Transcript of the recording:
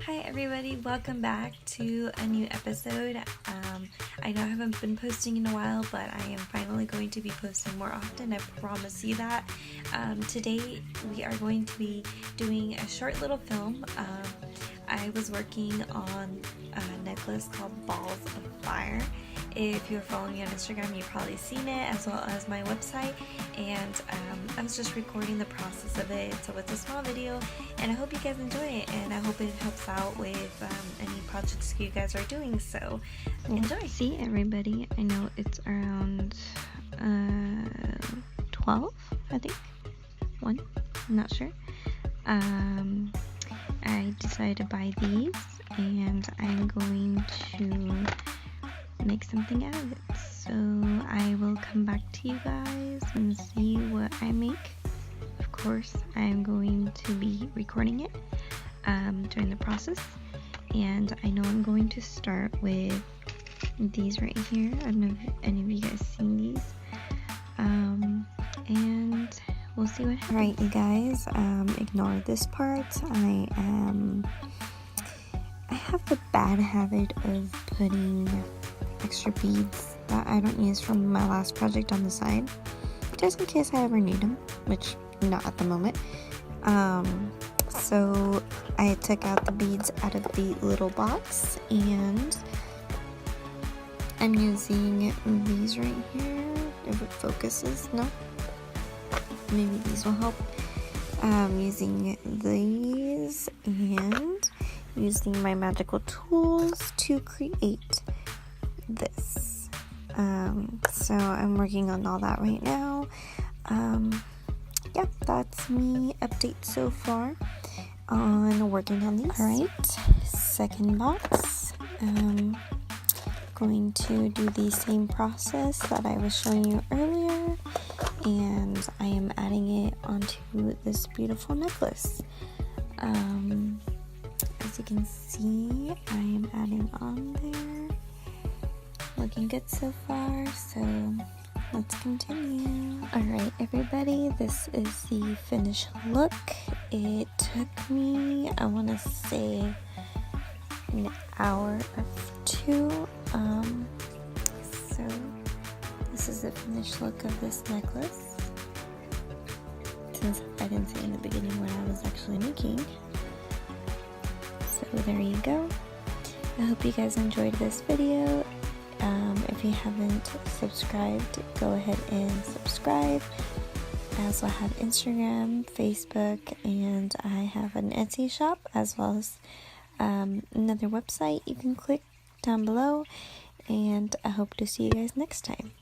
Hi everybody, welcome back to a new episode. I know I haven't been posting in a while, but I am finally going to be posting more often, I promise you that. Today we are going to be doing a short little film. I was working on a necklace called Balls of Fire. If you're following me on Instagram, you've probably seen it, as well as my website, and I was just recording the process of it, so it's a small video, and I hope you guys enjoy it, and I hope it helps out with any projects you guys are doing, so enjoy! See everybody, I know it's around 12, I think, 1, I'm not sure. I decided to buy these, and I'm going to make something out of it. So I will come back to you guys and see what I make. Of course, I'm going to be recording it during the process, and I know I'm going to start with these right here. I don't know if any of you guys seen these, and we'll see what happens. Alright, you guys, ignore this part. I have the bad habit of putting extra beads that I don't use from my last project on the side, just in case I ever need them, which not at the moment. So I took out the beads out of the little box, and I'm using these right here. If it focuses, no? Maybe these will help. Using these and using my magical tools to create this. So I'm working on all that right now. Yeah, that's me update so far on working on these. Alright, second box. Going to do the same process that I was showing you earlier, and I am adding it onto this beautiful necklace. As you can see, I am adding on there. Looking good so far, so let's continue. Alright everybody, this is the finished look. It took me, I want to say, an hour or two. So this is the finished look of this necklace, since I didn't say in the beginning what I was actually making. So there you go. I hope you guys enjoyed this video. If you haven't subscribed, go ahead and subscribe. I also have Instagram, Facebook, and I have an Etsy shop, as well as another website you can click down below, and I hope to see you guys next time.